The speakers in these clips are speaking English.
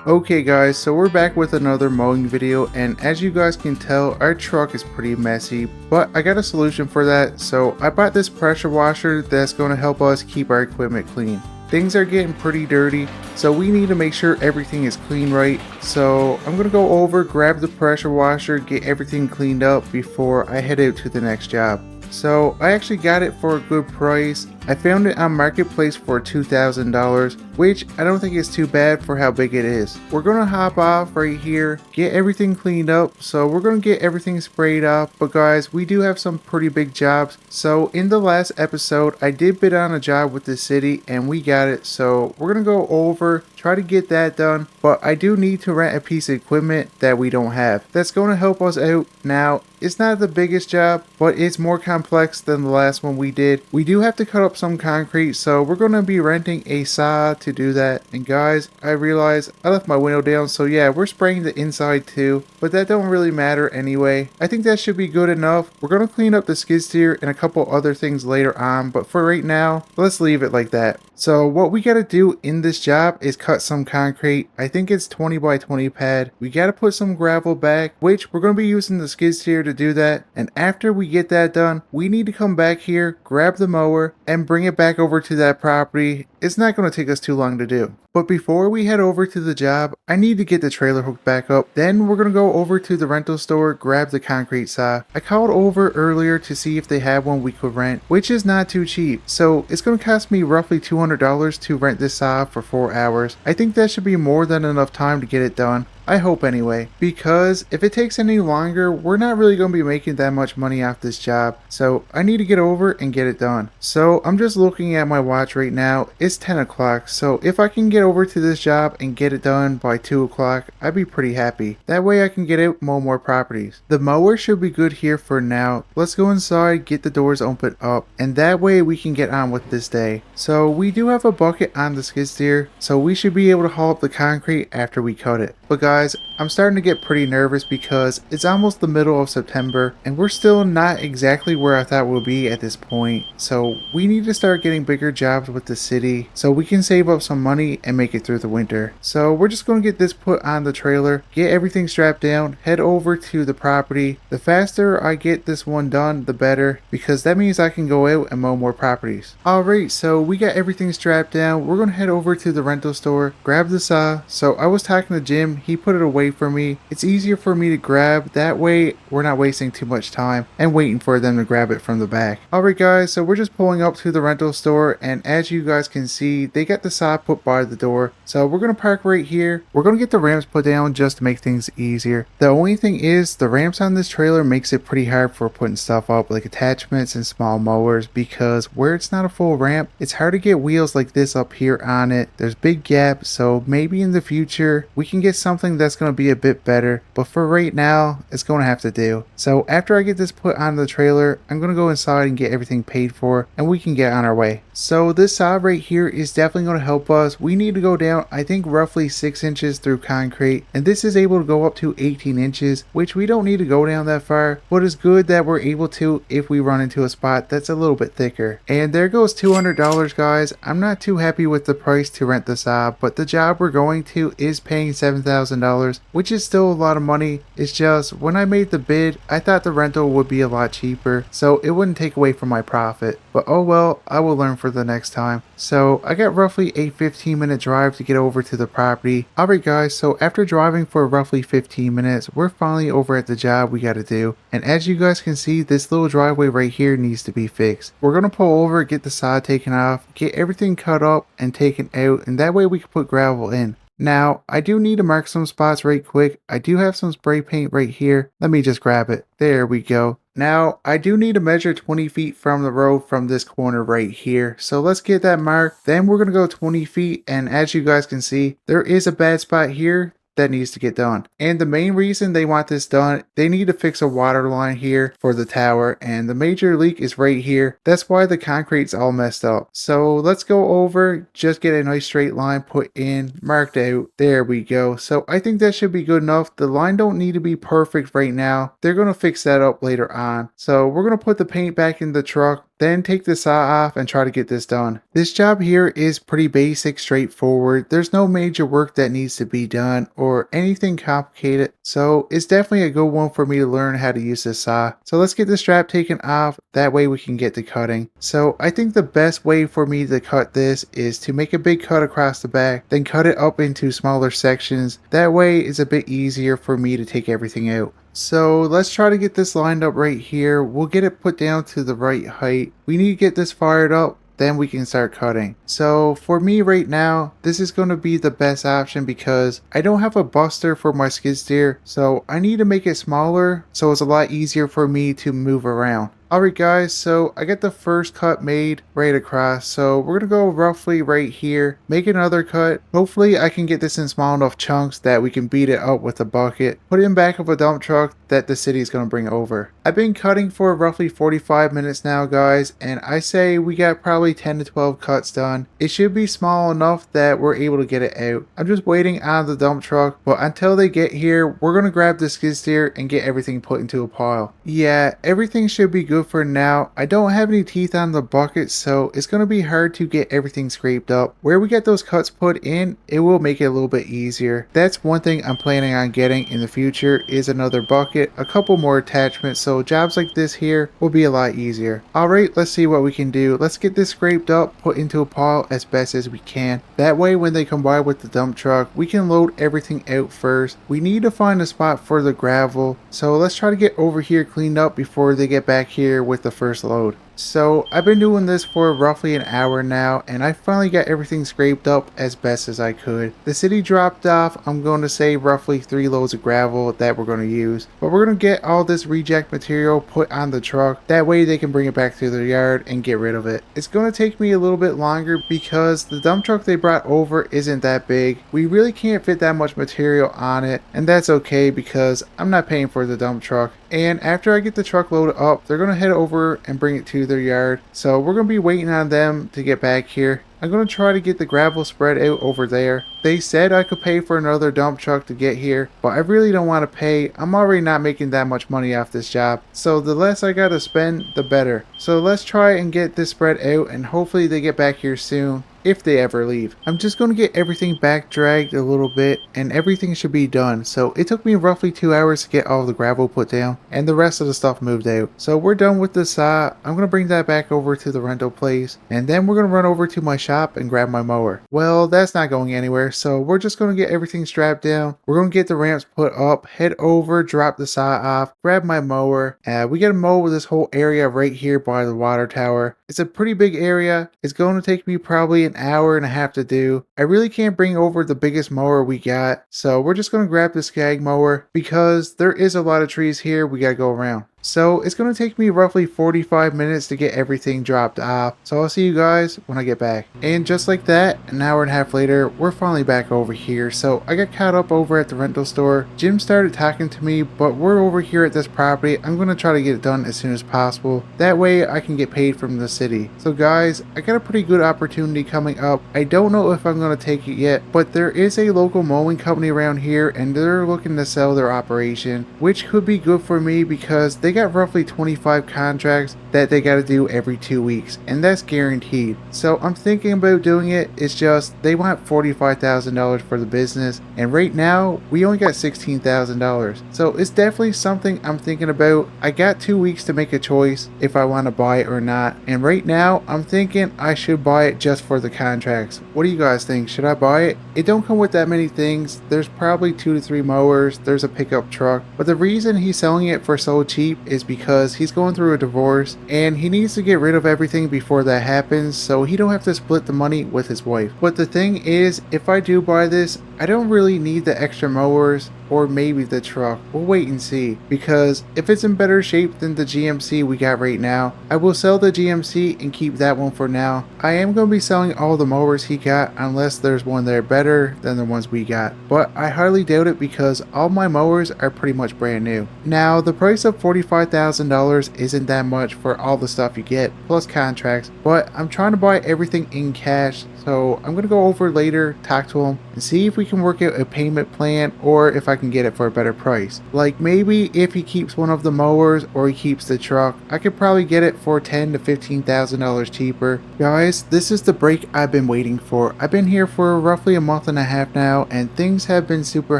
Okay guys, so we're back with another mowing video, and as you guys can tell, our truck is pretty messy, but I got a solution for that. So I bought this pressure washer that's going to help us keep our equipment clean. Things are getting pretty dirty, so we need to make sure everything is clean right. So I'm going to go over, grab the pressure washer, get everything cleaned up before I head out to the next job. So I actually got it for a good price. I found it on Marketplace for $2,000, which I don't think is too bad for how big it is. We're gonna hop off right here, get everything cleaned up. So we're gonna get everything sprayed off, but guys, we do have some pretty big jobs. So in the last episode, I did bid on a job with the city and we got it. So we're gonna go over, try to get that done, but I do need to rent a piece of equipment that we don't have. That's gonna help us out. Now, it's not the biggest job, but it's more complex than the last one we did. We do have to cut up some concrete, so we're going to be renting a saw to do that. And guys, I realized I left my window down, so yeah, we're spraying the inside too, but that don't really matter anyway. I think that should be good enough. We're going to clean up the skid steer and a couple other things later on, but for right now, let's leave it like that. So what we got to do in this job is cut some concrete. I think it's 20 by 20 pad. We got to put some gravel back, which we're going to be using the skid steer to do that. And after we get that done, we need to come back here, grab the mower, and bring it back over to that property. It's not going to take us too long to do. But before we head over to the job, I need to get the trailer hooked back up. Then we're going to go over to the rental store, grab the concrete saw. I called over earlier to see if they had one we could rent, which is not too cheap. So it's going to cost me roughly $200 to rent this saw for 4 hours. I think that should be more than enough time to get it done. I hope anyway, because if it takes any longer, we're not really going to be making that much money off this job. So I need to get over and get it done. So I'm just looking at my watch right now. It's 10 o'clock. So if I can get over to this job and get it done by 2 o'clock, I'd be pretty happy. That way I can get out mow more properties. The mower should be good here for now. Let's go inside, get the doors opened up, and that way we can get on with this day. So we do have a bucket on the skid steer, so we should be able to haul up the concrete after we cut it. But guys, I'm starting to get pretty nervous because it's almost the middle of September and we're still not exactly where I thought we'll be at this point. So we need to start getting bigger jobs with the city so we can save up some money and make it through the winter. So we're just going to get this put on the trailer, get everything strapped down, head over to the property. The faster I get this one done, the better, because that means I can go out and mow more properties. Alright, so we got everything strapped down. We're going to head over to the rental store, grab the saw. So I was talking to Jim. He put it away for me. It's easier for me to grab. That way we're not wasting too much time and waiting for them to grab it from the back. Alright guys, so we're just pulling up to the rental store, and as you guys can see, they got the saw put by the door. So we're going to park right here. We're going to get the ramps put down just to make things easier. The only thing is the ramps on this trailer makes it pretty hard for putting stuff up like attachments and small mowers, because where it's not a full ramp, it's hard to get wheels like this up here on it. There's big gaps, so maybe in the future we can get something that's going to be a bit better, but for right now it's going to have to do. So after I get this put on the trailer, I'm going to go inside and get everything paid for and we can get on our way. So this saw right here is definitely going to help us. We need to go down, I think, roughly 6 inches through concrete, and this is able to go up to 18 inches, which we don't need to go down that far, but it's good that we're able to if we run into a spot that's a little bit thicker. And there goes $200, guys. I'm not too happy with the price to rent the saw, but the job we're going to is paying $7,000, which is still a lot of money. It's just when I made the bid, I thought the rental would be a lot cheaper, so it wouldn't take away from my profit. But oh well, I will learn for the next time. So I got roughly a 15-minute drive to get over to the property. Alright guys, so after driving for roughly 15 minutes, we're finally over at the job we gotta do. And as you guys can see, this little driveway right here needs to be fixed. We're gonna pull over, get the sod taken off, get everything cut up and taken out, and that way we can put gravel in. Now, I do need to mark some spots right quick. I do have some spray paint right here. Let me just grab it. There we go. Now, I do need to measure 20 feet from the road from this corner right here. So let's get that marked. Then we're going to go 20 feet. And as you guys can see, there is a bad spot here that needs to get done. And the main reason they want this done, they need to fix a water line here for the tower, and the major leak is right here. That's why the concrete's all messed up. So let's go over, just get a nice straight line put in, marked out. There we go. So I think that should be good enough. The line don't need to be perfect right now. They're going to fix that up later on. So we're going to put the paint back in the truck. then take the saw off and try to get this done. This job here is pretty basic, straightforward. There's no major work that needs to be done or anything complicated, so it's definitely a good one for me to learn how to use this saw. So let's get the strap taken off, that way we can get to cutting. So I think the best way for me to cut this is to make a big cut across the back, then cut it up into smaller sections. That way it's a bit easier for me to take everything out. So let's try to get this lined up right here. We'll get it put down to the right height. We need to get this fired up, then we can start cutting. So for me right now, this is going to be the best option because I don't have a buster for my skid steer, so I need to make it smaller so it's a lot easier for me to move around. Alright guys, so I got the first cut made right across, so we're going to go roughly right here, make another cut. Hopefully I can get this in small enough chunks that we can beat it up with a bucket, put it in back of a dump truck that the city is going to bring over. I've been cutting for roughly 45 minutes now guys, and I say we got probably 10 to 12 cuts done. It should be small enough that we're able to get it out. I'm just waiting on the dump truck, but until they get here, we're going to grab the skid steer and get everything put into a pile. Yeah, everything should be good for now. I don't have any teeth on the bucket, so it's going to be hard to get everything scraped up. Where we get those cuts put in, it will make it a little bit easier. That's one thing I'm planning on getting in the future is another bucket, a couple more attachments, so jobs like this here will be a lot easier. Alright, let's see what we can do. Let's get this scraped up, put into a pile as best as we can. That way when they come by with the dump truck, we can load everything out first. We need to find a spot for the gravel, so let's try to get over here cleaned up before they get back here with the first load. So I've been doing this for roughly an hour now, and I finally got everything scraped up as best as I could. The city dropped off, I'm going to say roughly 3 loads of gravel that we're going to use, but we're going to get all this reject material put on the truck. That way they can bring it back to their yard and get rid of it. It's going to take me a little bit longer because the dump truck they brought over isn't that big. We really can't fit that much material on it, and that's okay because I'm not paying for the dump truck. And after I get the truck loaded up, they're going to head over and bring it to their yard. So we're going to be waiting on them to get back here. I'm going to try to get the gravel spread out over there. They said I could pay for another dump truck to get here, but I really don't want to pay. I'm already not making that much money off this job, so the less I gotta spend, the better. So let's try and get this spread out, and hopefully they get back here soon. If they ever leave. I'm just going to get everything back dragged a little bit and everything should be done. So it took me roughly 2 hours to get all the gravel put down and the rest of the stuff moved out. So we're done with the saw. I'm going to bring that back over to the rental place and then we're going to run over to my shop and grab my mower. Well, that's not going anywhere, so we're just going to get everything strapped down. We're going to get the ramps put up, head over, drop the saw off, grab my mower. We got to mow this whole area right here by the water tower. It's a pretty big area. It's going to take me probably an hour and a half to do. I really can't bring over the biggest mower we got, so we're just going to grab the skag mower because there is a lot of trees here we got to go around. So it's going to take me roughly 45 minutes to get everything dropped off. So I'll see you guys when I get back. And just like that, an hour and a half later, we're finally back over here. So I got caught up over at the rental store. Jim started talking to me, but we're over here at this property. I'm going to try to get it done as soon as possible. That way I can get paid from the city. So guys, I got a pretty good opportunity coming up. I don't know if I'm going to take it yet, but there is a local mowing company around here and they're looking to sell their operation, which could be good for me because they got roughly 25 contracts that they got to do every 2 weeks, and that's guaranteed. So I'm thinking about doing it. It's just they want $45,000 for the business, and right now we only got $16,000. So it's definitely something I'm thinking about. I got 2 weeks to make a choice if I want to buy it or not, and right now I'm thinking I should buy it just for the contracts. What do you guys think? Should I buy it? It don't come with that many things. There's probably 2 to 3 mowers, there's a pickup truck, but the reason he's selling it for so cheap is because he's going through a divorce and he needs to get rid of everything before that happens so he don't have to split the money with his wife. But the thing is, if I do buy this, I don't really need the extra mowers or maybe the truck. We'll wait and see, because if it's in better shape than the GMC we got right now, I will sell the GMC and keep that one for now. I am going to be selling all the mowers he got unless there's one that are better than the ones we got, but I hardly doubt it because all my mowers are pretty much brand new. Now the price of $45,000 isn't that much for all the stuff you get plus contracts, but I'm trying to buy everything in cash. So I'm going to go over later, talk to him, and see if we can work out a payment plan or if I can get it for a better price. Like maybe if he keeps one of the mowers or he keeps the truck, I could probably get it for $10,000 to $15,000 cheaper. Guys, this is the break I've been waiting for. I've been here for roughly a month and a half now, and things have been super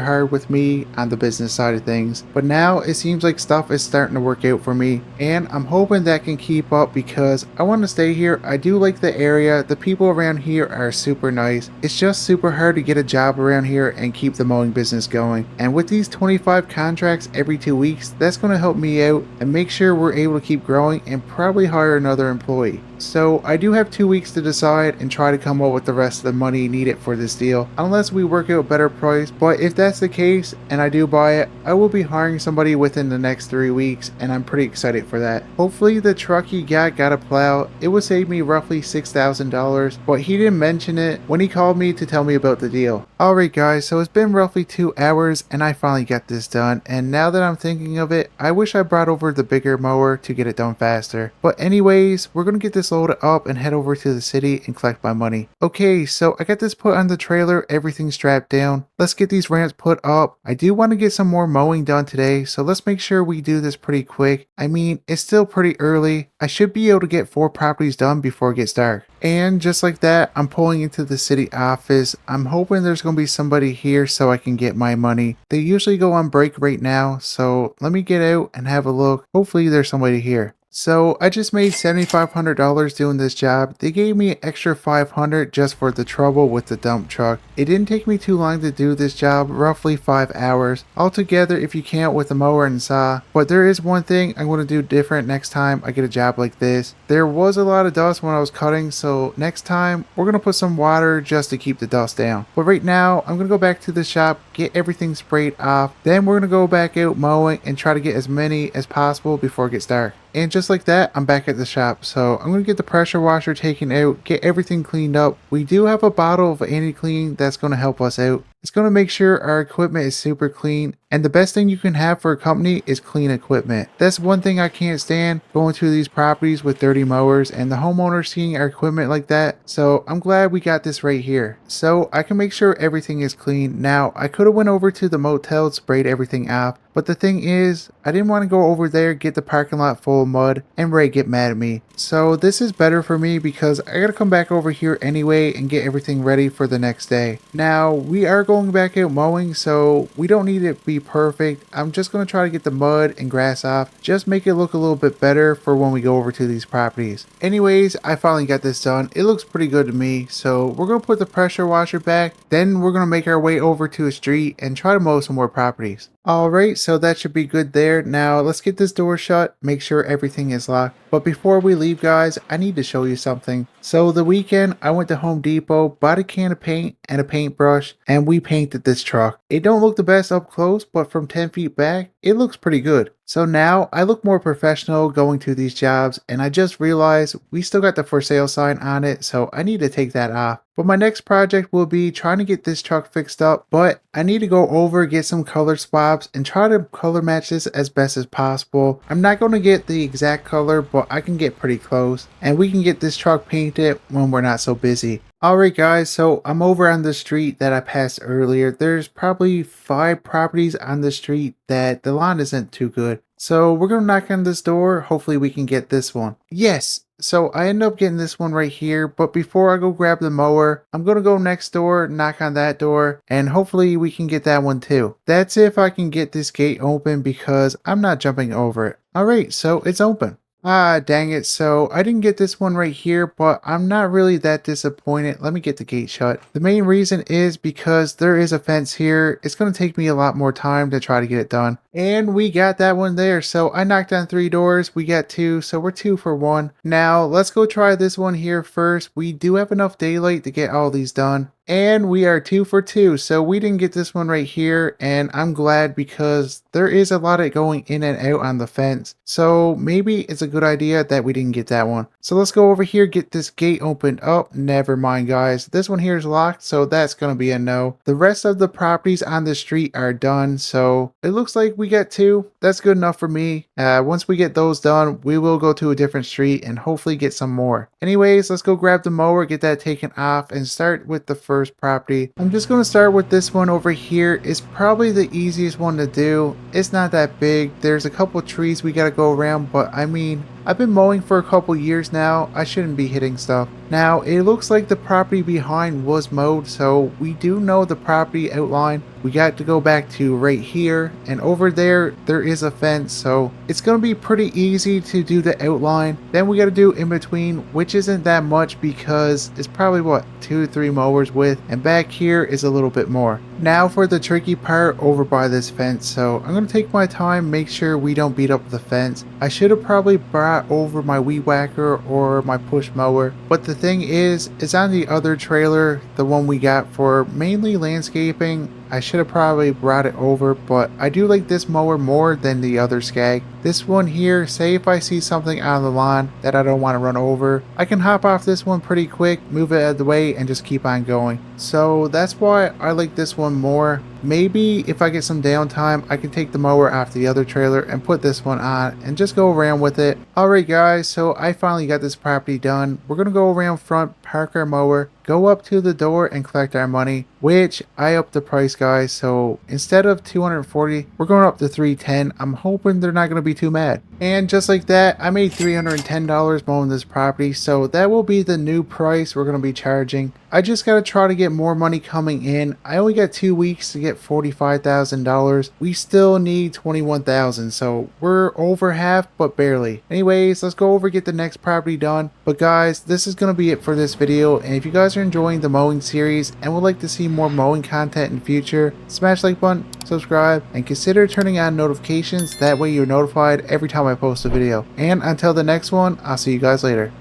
hard with me on the business side of things. But now it seems like stuff is starting to work out for me, and I'm hoping that can keep up because I want to stay here. I do like the area. The people around here are super nice. It's just super hard to get a job around here and keep the mowing business going. And with these 25 contracts every 2 weeks, that's going to help me out and make sure we're able to keep growing and probably hire another employee. So I do have 2 weeks to decide and try to come up with the rest of the money needed for this deal, unless we work out a better price. But if that's the case and I do buy it, I will be hiring somebody within the next 3 weeks, and I'm pretty excited for that. Hopefully the truck he got a plow. It would save me roughly $6,000, but he didn't mention it when he called me to tell me about the deal. Alright guys, so it's been roughly 2 hours and I finally got this done, and now that I'm thinking of it, I wish I brought over the bigger mower to get it done faster. But anyways, we're gonna get this loaded up and head over to the city and collect my money. Okay, so I got this put on the trailer, everything strapped down. Let's get these ramps put up. I do want to get some more mowing done today, so let's make sure we do this pretty quick. I mean, it's still pretty early. I should be able to get 4 properties done before it gets dark. And just like that, I'm pulling into the city office. I'm hoping there's going to be somebody here so I can get my money. They usually go on break right now, so let me get out and have a look. Hopefully there's somebody here. So I just made $7,500 doing this job. They gave me an extra $500 just for the trouble with the dump truck. It didn't take me too long to do this job, roughly 5 hours altogether if you count with the mower and saw. But there is one thing I'm going to do different next time I get a job like this. There was a lot of dust when I was cutting, so next time we're going to put some water just to keep the dust down. But right now I'm going to go back to the shop, get everything sprayed off. Then we're going to go back out mowing and try to get as many as possible before it gets dark. And just like that, I'm back at the shop. So I'm going to get the pressure washer taken out, get everything cleaned up. We do have a bottle of anti-clean that's going to help us out. It's going to make sure our equipment is super clean, and the best thing you can have for a company is clean equipment. That's one thing I can't stand, going to these properties with dirty mowers and the homeowners seeing our equipment like that. So I'm glad we got this right here, so I can make sure everything is clean. Now I could have went over to the motel and sprayed everything off, but the thing is, I didn't want to go over there, get the parking lot full of mud, and Ray get mad at me. So this is better for me because I gotta come back over here anyway and get everything ready for the next day. Now we are going back out mowing, so we don't need it to be perfect. I'm just going to try to get the mud and grass off, just make it look a little bit better for when we go over to these properties. Anyways, I finally got this done. It looks pretty good to me, so we're going to put the pressure washer back, then we're going to make our way over to a street and try to mow some more properties. Alright, so that should be good there. Now let's get this door shut, make sure everything is locked. But before we leave guys, I need to show you something. So the weekend I went to Home Depot, bought a can of paint and a paintbrush, and we painted this truck. It don't look the best up close, but from 10 feet back, it looks pretty good. So now I look more professional going to these jobs, and I just realized we still got the for sale sign on it, so I need to take that off. But my next project will be trying to get this truck fixed up, but I need to go over, get some color swaps, and try to color match this as best as possible. I'm not going to get the exact color, but I can get pretty close, and we can get this truck painted when we're not so busy. Alright guys, so I'm over on the street that I passed earlier. There's probably 5 properties on the street that the lawn isn't too good. So we're going to knock on this door. Hopefully we can get this one. Yes! So I end up getting this one right here, but before I go grab the mower, I'm going to go next door, knock on that door, and hopefully we can get that one too. That's if I can get this gate open because I'm not jumping over it. Alright, so it's open. Ah, dang it. So I didn't get this one right here, but I'm not really that disappointed. Let me get the gate shut. The main reason is because there is a fence here. It's going to take me a lot more time to try to get it done. And we got that one there. So I knocked on 3 doors. We got 2. So we're 2 for 1. Now let's go try this one here first. We do have enough daylight to get all these done. And we are 2 for 2, so we didn't get this one right here, and I'm glad because there is a lot of going in and out on the fence. So maybe it's a good idea that we didn't get that one. So let's go over here, get this gate opened up. Never mind guys, this one here is locked, so that's going to be a no. The rest of the properties on the street are done, so it looks like we got 2. That's good enough for me. Once we get those done, we will go to a different street and hopefully get some more. Anyways, let's go grab the mower, get that taken off, and start with the first first property. I'm just going to start with this one over here. It's probably the easiest one to do. It's not that big. There's a couple trees we got to go around, but I mean, I've been mowing for a couple years now. I shouldn't be hitting stuff. Now, it looks like the property behind was mowed, so we do know the property outline. We got to go back to right here, and over there is a fence, so it's going to be pretty easy to do the outline. Then we got to do in between, which isn't that much because it's probably what, 2 to 3 mowers width, and back here is a little bit more. Now for the tricky part over by this fence, so I'm going to take my time, make sure we don't beat up the fence. I should have probably brought over my weed whacker or my push mower, but the thing is, it's on the other trailer, the one we got for mainly landscaping. I should have probably brought it over, but I do like this mower more than the other Skag. This one here, say if I see something on the lawn that I don't want to run over, I can hop off this one pretty quick, move it out of the way, and just keep on going. So that's why I like this one more. Maybe if I get some downtime, I can take the mower off the other trailer and put this one on and just go around with it. Alright guys, so I finally got this property done. We're going to go around front, park our mower, go up to the door and collect our money, which I upped the price guys, so instead of 240, we're going up to 310. I'm hoping they're not going to be too mad. And just like that, I made $310 mowing this property, so that will be the new price we're going to be charging. I just got to try to get more money coming in. I only got 2 weeks to get $45,000. We still need $21,000, so we're over half, but barely. Anyways, let's go over get the next property done. But guys, this is going to be it for this video, and if you guys are enjoying the mowing series and would like to see more mowing content in future, smash like button, subscribe, and consider turning on notifications. That way you're notified every time I post a video. And until the next one, I'll see you guys later.